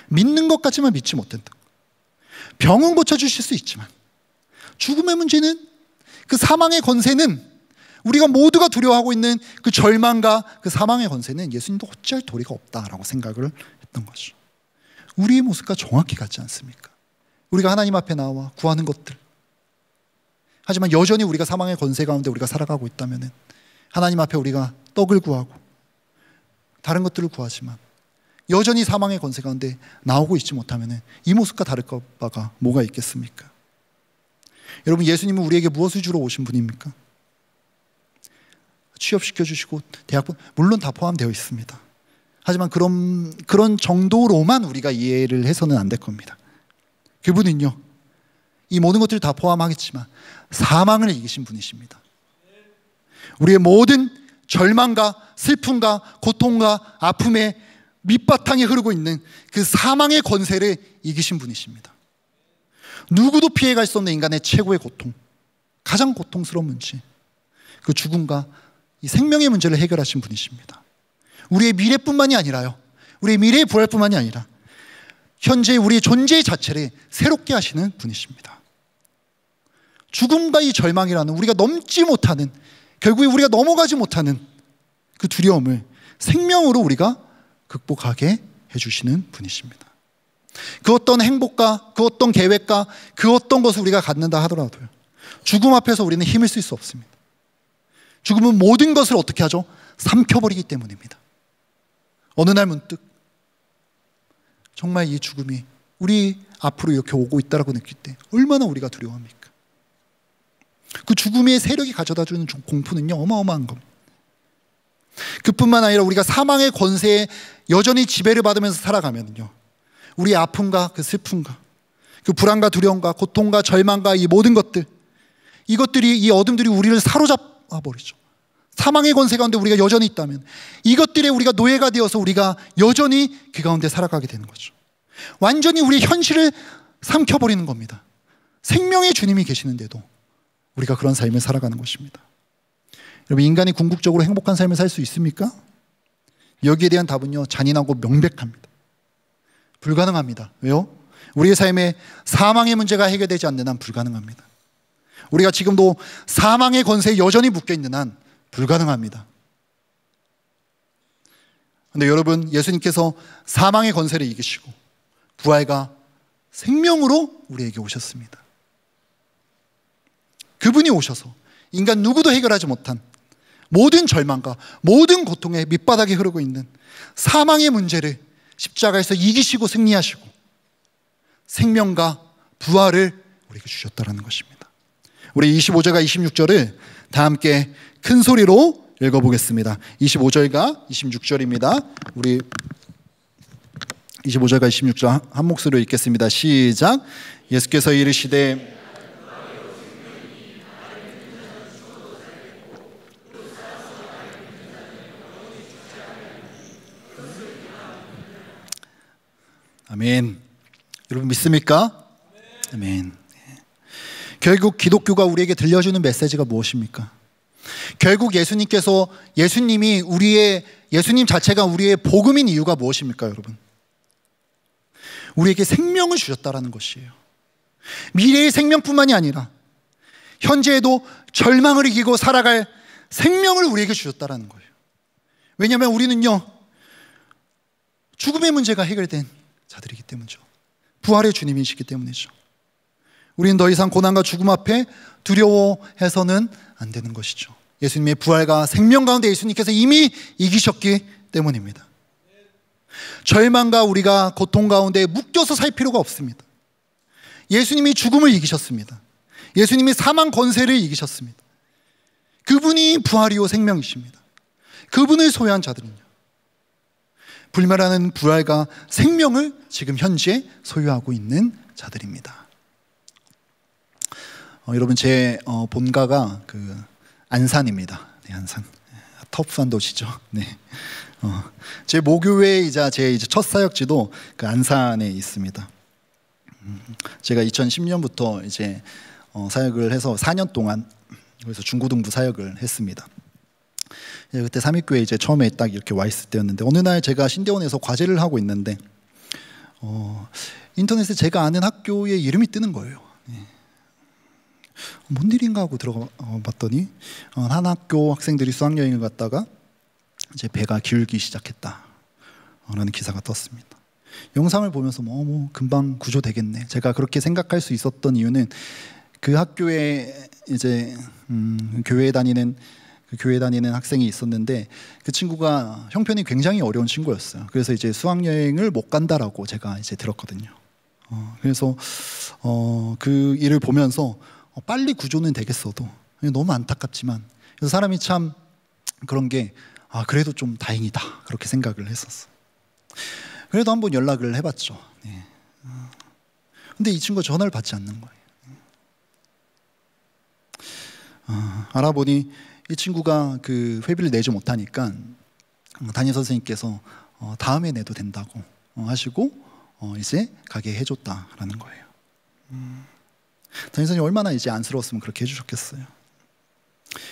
Speaker 1: 믿는 것 같지만 믿지 못한다. 병은 고쳐주실 수 있지만 죽음의 문제는, 그 사망의 권세는, 우리가 모두가 두려워하고 있는 그 절망과 그 사망의 권세는 예수님도 어찌할 도리가 없다라고 생각을 했던 거죠. 우리의 모습과 정확히 같지 않습니까? 우리가 하나님 앞에 나와 구하는 것들, 하지만 여전히 우리가 사망의 권세 가운데 우리가 살아가고 있다면 하나님 앞에 우리가 떡을 구하고 다른 것들을 구하지만 여전히 사망의 권세 가운데 나오고 있지 못하면 이 모습과 다를 바가 뭐가 있겠습니까? 여러분, 예수님은 우리에게 무엇을 주러 오신 분입니까? 취업시켜주시고 대학원, 물론 다 포함되어 있습니다. 하지만 그런 정도로만 우리가 이해를 해서는 안 될 겁니다. 그분은요, 이 모든 것들을 다 포함하겠지만 사망을 이기신 분이십니다. 우리의 모든 절망과 슬픔과 고통과 아픔의 밑바탕에 흐르고 있는 그 사망의 권세를 이기신 분이십니다. 누구도 피해갈 수 없는 인간의 최고의 고통, 가장 고통스러운 문제, 그 죽음과 이 생명의 문제를 해결하신 분이십니다. 우리의 미래뿐만이 아니라요, 우리의 미래의 부활뿐만이 아니라 현재 우리의 존재 자체를 새롭게 하시는 분이십니다. 죽음과 이 절망이라는 우리가 넘지 못하는, 결국에 우리가 넘어가지 못하는 그 두려움을 생명으로 우리가 극복하게 해주시는 분이십니다. 그 어떤 행복과 그 어떤 계획과 그 어떤 것을 우리가 갖는다 하더라도요, 죽음 앞에서 우리는 힘을 쓸 수 없습니다. 죽음은 모든 것을 어떻게 하죠? 삼켜버리기 때문입니다. 어느 날 문득 정말 이 죽음이 우리 앞으로 이렇게 오고 있다라고 느낄 때 얼마나 우리가 두려워합니까? 그 죽음의 세력이 가져다주는 공포는요, 어마어마한 겁니다. 그뿐만 아니라 우리가 사망의 권세에 여전히 지배를 받으면서 살아가면요, 우리의 아픔과 그 슬픔과 그 불안과 두려움과 고통과 절망과 이 모든 것들, 이것들이, 이 어둠들이 우리를 사로잡아 버리죠. 사망의 권세 가운데 우리가 여전히 있다면 이것들에 우리가 노예가 되어서 우리가 여전히 그 가운데 살아가게 되는 거죠. 완전히 우리의 현실을 삼켜버리는 겁니다. 생명의 주님이 계시는데도 우리가 그런 삶을 살아가는 것입니다. 여러분, 인간이 궁극적으로 행복한 삶을 살 수 있습니까? 여기에 대한 답은요, 잔인하고 명백합니다. 불가능합니다. 왜요? 우리의 삶에 사망의 문제가 해결되지 않는 한 불가능합니다. 우리가 지금도 사망의 권세에 여전히 묶여있는 한 불가능합니다. 그런데 여러분, 예수님께서 사망의 권세를 이기시고 부활과 생명으로 우리에게 오셨습니다. 그분이 오셔서 인간 누구도 해결하지 못한 모든 절망과 모든 고통의 밑바닥에 흐르고 있는 사망의 문제를 십자가에서 이기시고 승리하시고 생명과 부활을 우리에게 주셨다는 것입니다. 우리 25절과 26절을 다 함께 큰 소리로 읽어보겠습니다. 25절과 26절입니다. 우리 25절과 26절 한 목소리로 읽겠습니다. 시작. 예수께서 이르시되 아멘. 여러분 믿습니까? 아멘. 결국 기독교가 우리에게 들려주는 메시지가 무엇입니까? 결국 예수님이 예수님 자체가 우리의 복음인 이유가 무엇입니까, 여러분? 우리에게 생명을 주셨다라는 것이에요. 미래의 생명뿐만이 아니라 현재에도 절망을 이기고 살아갈 생명을 우리에게 주셨다라는 거예요. 왜냐하면 우리는요, 죽음의 문제가 해결된 자들이기 때문이죠. 부활의 주님이시기 때문이죠. 우리는 더 이상 고난과 죽음 앞에 두려워해서는 안 되는 것이죠. 예수님의 부활과 생명 가운데 예수님께서 이미 이기셨기 때문입니다. 절망과 우리가 고통 가운데 묶여서 살 필요가 없습니다. 예수님이 죽음을 이기셨습니다. 예수님이 사망 권세를 이기셨습니다. 그분이 부활이요 생명이십니다. 그분을 소유한 자들은요, 불멸하는 부활과 생명을 지금 현재 소유하고 있는 자들입니다. 여러분, 제 본가가 그 안산입니다. 네, 안산. 터프한 도시죠. 네. 제 모교회이자 제 이제 첫 사역지도 그 안산에 있습니다. 제가 2010년부터 이제 사역을 해서 4년 동안 그래서 중고등부 사역을 했습니다. 그때 삼위교회 이제 처음에 딱 이렇게 와 있을 때였는데, 어느 날 제가 신대원에서 과제를 하고 있는데 인터넷에 제가 아는 학교의 이름이 뜨는 거예요. 뭔 일인가 하고 들어가 봤더니 한 학교 학생들이 수학여행을 갔다가 이제 배가 기울기 시작했다라는 기사가 떴습니다. 영상을 보면서 뭐 금방 구조되겠네. 제가 그렇게 생각할 수 있었던 이유는 그 학교에 이제 교회에 다니는 학생이 있었는데 그 친구가 형편이 굉장히 어려운 친구였어요. 그래서 이제 수학여행을 못 간다라고 제가 이제 들었거든요. 그래서 그 일을 보면서 빨리 구조는 되겠어도 너무 안타깝지만, 그래서 사람이 참 그런 게 그래도 좀 다행이다 그렇게 생각을 했었어요. 그래도 한번 연락을 해봤죠. 근데 이 친구가 전화를 받지 않는 거예요. 알아보니 이 친구가 그 회비를 내지 못하니까 담임 선생님께서 다음에 내도 된다고 하시고 이제 가게 해줬다라는 거예요. 담임 선생님이 얼마나 이제 안쓰러웠으면 그렇게 해주셨겠어요.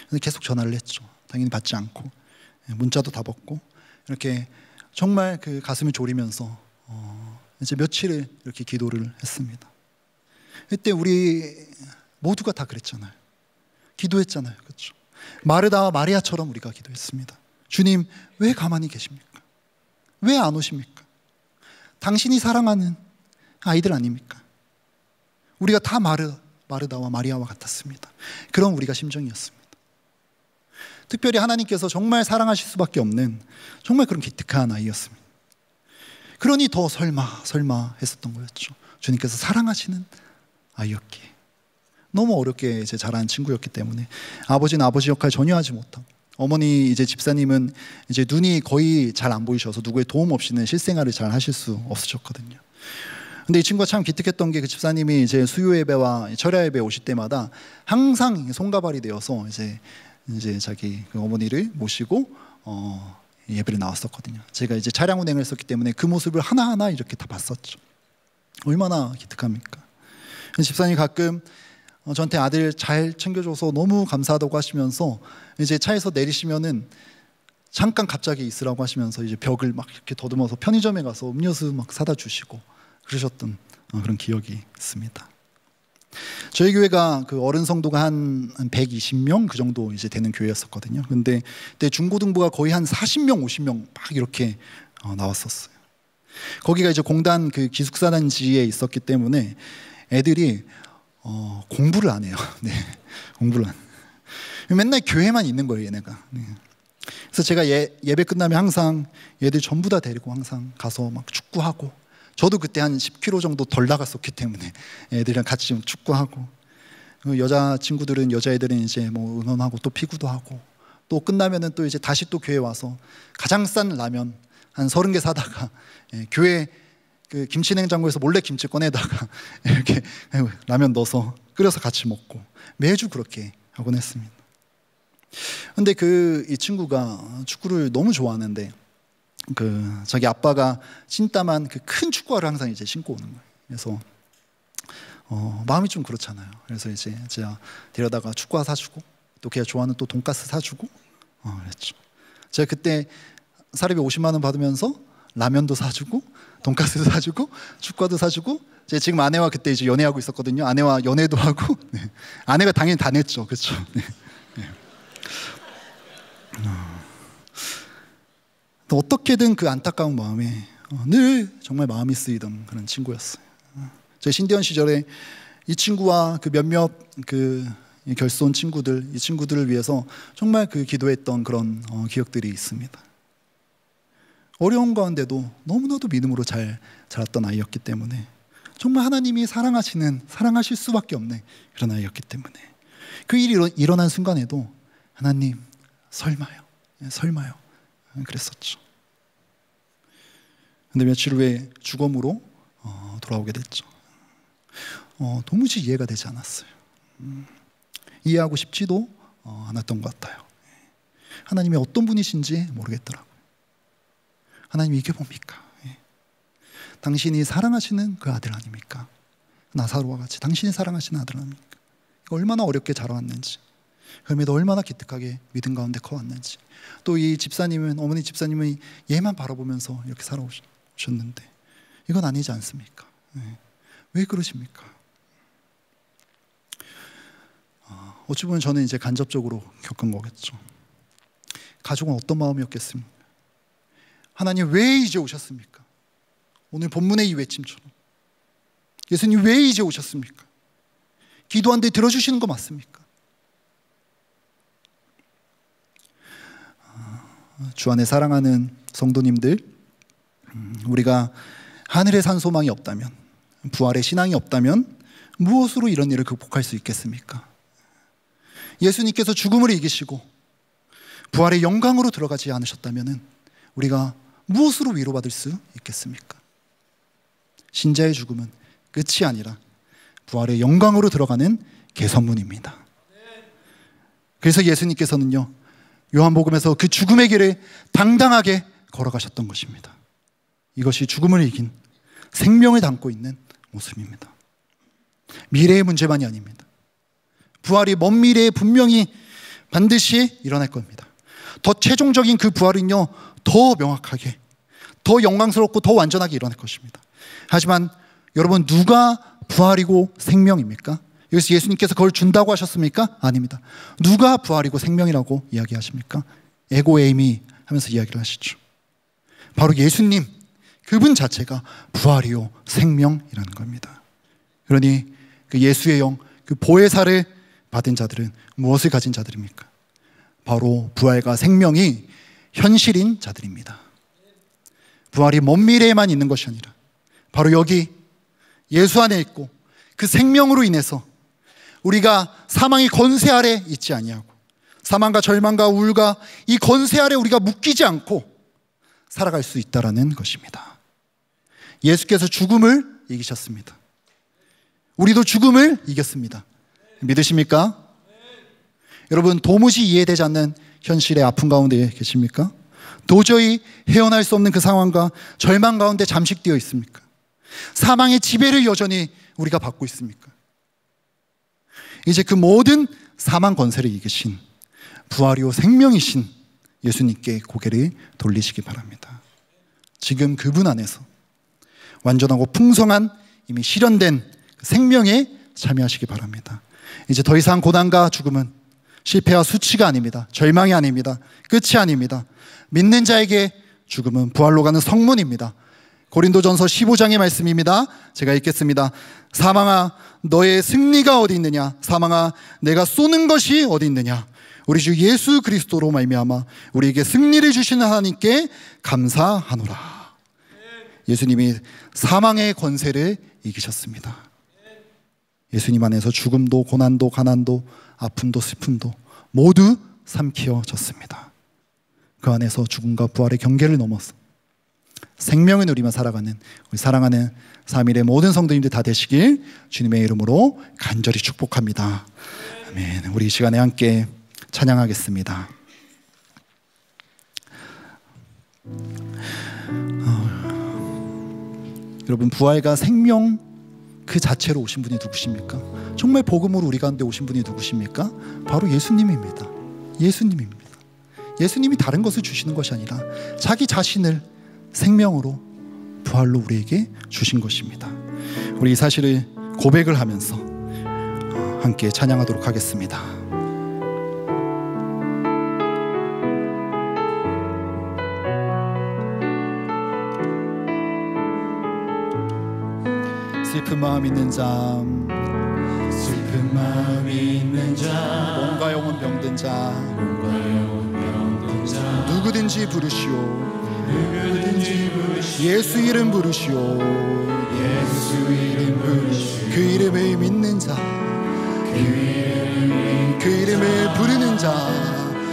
Speaker 1: 근데 계속 전화를 했죠. 당연히 받지 않고 문자도 다 벗고 이렇게 정말 그 가슴이 졸이면서 이제 며칠을 이렇게 기도를 했습니다. 그때 우리 모두가 다 그랬잖아요. 기도했잖아요. 그렇죠? 마르다와 마리아처럼 우리가 기도했습니다. 주님, 왜 가만히 계십니까? 왜 안 오십니까? 당신이 사랑하는 아이들 아닙니까? 우리가 다 마르다와 마리아와 같았습니다. 그런 우리가 심정이었습니다. 특별히 하나님께서 정말 사랑하실 수밖에 없는 정말 그런 기특한 아이였습니다. 그러니 더 설마 했었던 거였죠. 주님께서 사랑하시는 아이였기에. 너무 어렵게 이제 자란 친구였기 때문에 아버지는 아버지 역할 전혀 하지 못하고, 어머니 이제 집사님은 이제 눈이 거의 잘 안 보이셔서 누구의 도움 없이는 실생활을 잘 하실 수 없으셨거든요. 근데 이 친구가 참 기특했던 게 그 집사님이 이제 수요 예배와 철야 예배 오실 때마다 항상 손가발이 되어서 이제 자기 그 어머니를 모시고 예배를 나왔었거든요. 제가 이제 차량 운행을 했었기 때문에 그 모습을 하나하나 이렇게 다 봤었죠. 얼마나 기특합니까? 집사님이 가끔 저한테 아들 잘 챙겨줘서 너무 감사하다고 하시면서 이제 차에서 내리시면은 잠깐 갑자기 있으라고 하시면서 이제 벽을 막 이렇게 더듬어서 편의점에 가서 음료수 막 사다 주시고 그러셨던 그런 기억이 있습니다. 저희 교회가 그 어른 성도가 한 120명 그 정도 이제 되는 교회였었거든요. 근데 그때 중고등부가 거의 한 40명, 50명 막 이렇게 나왔었어요. 거기가 이제 공단 그 기숙사단지에 있었기 때문에 애들이 공부를 안 해요. 네, 공부를 안. 맨날 교회만 있는 거예요, 얘네가. 네. 그래서 제가 예배 끝나면 항상 얘들 전부 다 데리고 항상 가서 막 축구하고, 저도 그때 한 10km 정도 덜 나갔었기 때문에 애들이랑 같이 좀 축구하고, 여자 친구들은 여자애들은 이제 뭐 응원하고 또 피구도 하고, 또 끝나면은 또 이제 다시 또 교회 와서 가장 싼 라면 한 30개 사다가 교회 그 김치 냉장고에서 몰래 김치 꺼내다가 이렇게 라면 넣어서 끓여서 같이 먹고 매주 그렇게 하곤 했습니다. 근데 이 친구가 축구를 너무 좋아하는데 자기 아빠가 신땀한 그 큰 축구화를 항상 이제 신고 오는 거예요. 그래서 마음이 좀 그렇잖아요. 그래서 이제 제가 데려다가 축구화 사주고 또 걔가 좋아하는 또 돈가스 사주고 그랬죠. 제가 그때 사례비 50만 원 받으면서 라면도 사주고 돈가스도 사주고 축구화도 사주고, 제가 지금 아내와 그때 이제 연애하고 있었거든요. 아내와 연애도 하고 네. 아내가 당연히 다 냈죠. 그렇죠. 네. 네. 또 어떻게든 그 안타까운 마음에 늘 정말 마음이 쓰이던 그런 친구였어요. 제 신대원 시절에 이 친구와 그 몇몇 그 결손 친구들, 이 친구들을 위해서 정말 그 기도했던 그런 기억들이 있습니다. 어려운 가운데도 너무나도 믿음으로 잘 자랐던 아이였기 때문에 정말 하나님이 사랑하실 수밖에 없는 그런 아이였기 때문에 그 일이 일어난 순간에도 하나님 설마요 그랬었죠. 근데 며칠 후에 죽음으로 돌아오게 됐죠. 도무지 이해가 되지 않았어요. 이해하고 싶지도 않았던 것 같아요. 하나님이 어떤 분이신지 모르겠더라고요. 하나님 이게 뭡니까? 당신이 사랑하시는 그 아들 아닙니까? 나사로와 같이 당신이 사랑하시는 아들 아닙니까? 얼마나 어렵게 자라왔는지, 그럼에도 얼마나 기특하게 믿음 가운데 커왔는지, 또 이 집사님은, 어머니 집사님은 얘만 바라보면서 이렇게 살아오셨는데 이건 아니지 않습니까? 왜 그러십니까? 어찌 보면 저는 이제 간접적으로 겪은 거겠죠. 가족은 어떤 마음이었겠습니까? 하나님 왜 이제 오셨습니까? 오늘 본문의 이 외침처럼 예수님 왜 이제 오셨습니까? 기도하는데 들어주시는 거 맞습니까? 주 안에 사랑하는 성도님들, 우리가 하늘에 산 소망이 없다면, 부활의 신앙이 없다면 무엇으로 이런 일을 극복할 수 있겠습니까? 예수님께서 죽음을 이기시고 부활의 영광으로 들어가지 않으셨다면 우리가 무엇으로 위로받을 수 있겠습니까? 신자의 죽음은 끝이 아니라 부활의 영광으로 들어가는 개선문입니다. 그래서 예수님께서는요, 요한복음에서 그 죽음의 길을 당당하게 걸어가셨던 것입니다. 이것이 죽음을 이긴 생명을 담고 있는 모습입니다. 미래의 문제만이 아닙니다. 부활이 먼 미래에 분명히 반드시 일어날 겁니다. 더 최종적인 그 부활은요, 더 명확하게, 더 영광스럽고 더 완전하게 일어날 것입니다. 하지만 여러분, 누가 부활이고 생명입니까? 여기서 예수님께서 그걸 준다고 하셨습니까? 아닙니다. 누가 부활이고 생명이라고 이야기하십니까? 에고에이미 하면서 이야기를 하시죠. 바로 예수님, 그분 자체가 부활이요 생명이라는 겁니다. 그러니 그 예수의 영, 그 보혜사를 받은 자들은 무엇을 가진 자들입니까? 바로 부활과 생명이 현실인 자들입니다. 부활이 먼 미래에만 있는 것이 아니라 바로 여기 예수 안에 있고 그 생명으로 인해서 우리가 사망의 권세 아래 있지 아니하고 사망과 절망과 우울과 이 권세 아래 우리가 묶이지 않고 살아갈 수 있다라는 것입니다. 예수께서 죽음을 이기셨습니다. 우리도 죽음을 이겼습니다. 믿으십니까? 여러분, 도무지 이해되지 않는 현실의 아픔 가운데 계십니까? 도저히 헤어날 수 없는 그 상황과 절망 가운데 잠식되어 있습니까? 사망의 지배를 여전히 우리가 받고 있습니까? 이제 그 모든 사망 권세를 이기신 부활이요 생명이신 예수님께 고개를 돌리시기 바랍니다. 지금 그분 안에서 완전하고 풍성한 이미 실현된 생명에 참여하시기 바랍니다. 이제 더 이상 고난과 죽음은 실패와 수치가 아닙니다. 절망이 아닙니다. 끝이 아닙니다. 믿는 자에게 죽음은 부활로 가는 성문입니다. 고린도전서 15장의 말씀입니다. 제가 읽겠습니다. 사망아, 너의 승리가 어디 있느냐? 사망아, 내가 쏘는 것이 어디 있느냐? 우리 주 예수 그리스도로 말미암아 우리에게 승리를 주시는 하나님께 감사하노라. 예수님이 사망의 권세를 이기셨습니다. 예수님 안에서 죽음도 고난도 가난도 아픔도 슬픔도 모두 삼키어졌습니다. 그 안에서 죽음과 부활의 경계를 넘어서 생명을 누리며 살아가는 우리 사랑하는 3일의 모든 성도님들 다 되시길 주님의 이름으로 간절히 축복합니다. 아멘. 우리 이 시간에 함께 찬양하겠습니다. 여러분, 부활과 생명 그 자체로 오신 분이 누구십니까? 정말 복음으로 우리 가운데 오신 분이 누구십니까? 바로 예수님입니다. 예수님입니다. 예수님이 다른 것을 주시는 것이 아니라 자기 자신을 생명으로 부활로 우리에게 주신 것입니다. 우리 이 사실을 고백을 하면서 함께 찬양하도록 하겠습니다. 슬픈 마음 있는 자,
Speaker 2: 슬픈 마음 있는 자,
Speaker 1: 몸과 영혼 병든 자,
Speaker 2: 몸과 영혼 병든 자,
Speaker 1: 누구든지 부르시오.
Speaker 2: 누구든지 부르시오.
Speaker 1: 예수 이름 부르시오.
Speaker 2: 예수 이름 부르시오.
Speaker 1: 그 이름을 믿는 자,
Speaker 2: 그
Speaker 1: 이름을 부르는 자,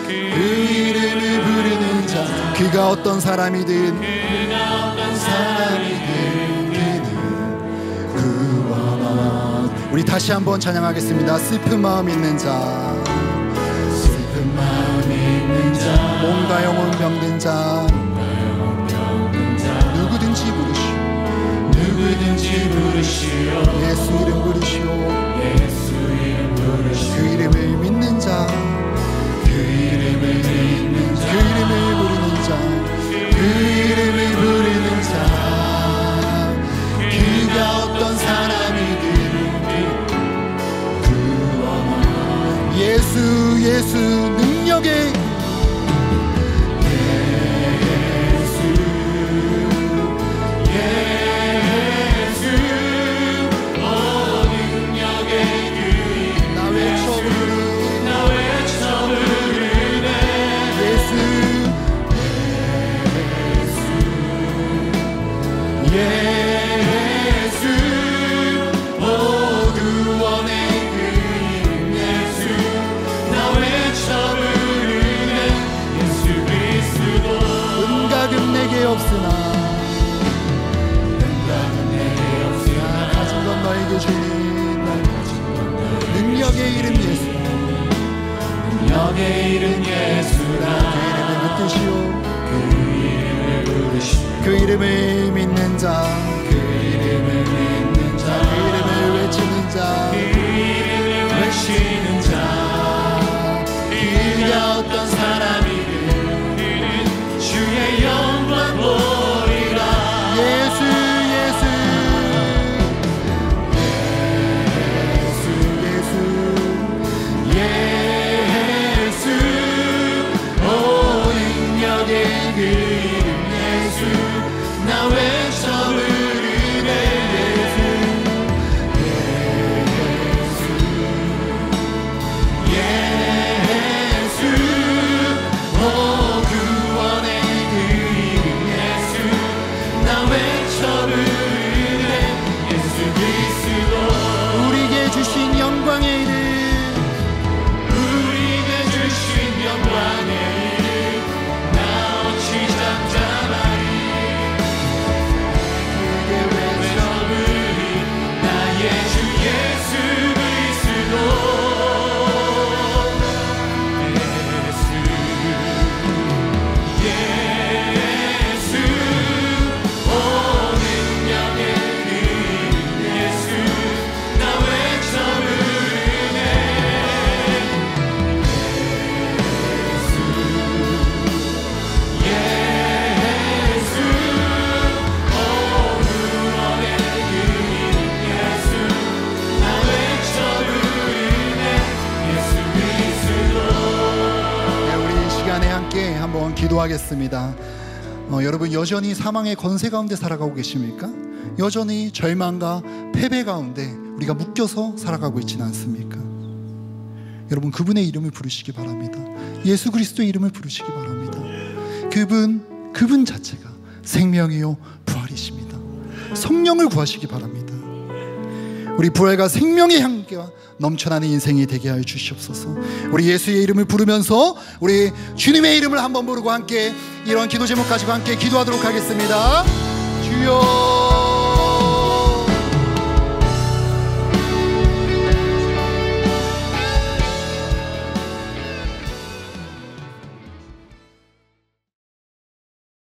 Speaker 1: 그 이름을 부르는 자, 그가 어떤 사람이든
Speaker 2: 그가 어떤 사람이든
Speaker 1: 우리 다시 한번 찬양하겠습니다. 슬픈 마음 있는 자,
Speaker 2: 슬픈 마음 있는 자,
Speaker 1: 몸과 영혼 병든 자,
Speaker 2: 몸과 영혼 병든 자,
Speaker 1: 누구든지 부르시오.
Speaker 2: 누구든지 부르시오.
Speaker 1: 예수 이름 부르시오.
Speaker 2: 예수 이름 부르시오.
Speaker 1: 그 이름을 믿는 자,
Speaker 2: 그 이름을 믿는 자,
Speaker 1: 그 이름을 부르는 자, 그 이름을 부르는 자, 예수 능력의 없으나 가진 건 너에게 주니 능력의 이름 예수 능력의 이름 예수라 그 이름을 믿으시오 그 이름을 부르시오 그 이름을 믿는 자 그 이름을 믿는 자 그 이름을 외치는 자 그 이름을 외치는 자 그가 어떤 사람이든 그는 주의 영광 보리라 예수 예수 예수 예수 오 능력의 그 이름 예수 나 외쳐 부르네 예수 예수 오 구원의 그 이름 예수 나 외쳐 부르네 예수 그리스도 우리에게 주신 영광의 이름 우리에게 주신 영광의 이름 나 어찌 잠잠하리 그게 외쳐 부르리 나의 주 예수 그리스도 예수 오 능력의 그 이름 예수 나 외쳐 부르네 예수 오 구원의 그 이름 예수 나 외쳐 부르네 예수 그리스도 우리 이 시간에 함께 한번 기도하겠습니다. 여러분 여전히 사망의 권세 가운데 살아가고 계십니까? 여전히 절망과 패배 가운데 우리가 묶여서 살아가고 있지는 않습니까? 여러분 그분의 이름을 부르시기 바랍니다. 예수 그리스도의 이름을 부르시기 바랍니다. 그분 자체가 생명이요 부활이십니다. 성령을 구하시기 바랍니다. 우리 부활과 생명의 향기가 넘쳐나는 인생이 되게 하여 주시옵소서. 우리 예수의 이름을 부르면서 우리 주님의 이름을 한번 부르고 함께 이런 기도 제목 가지고 함께 기도하도록 하겠습니다. 주여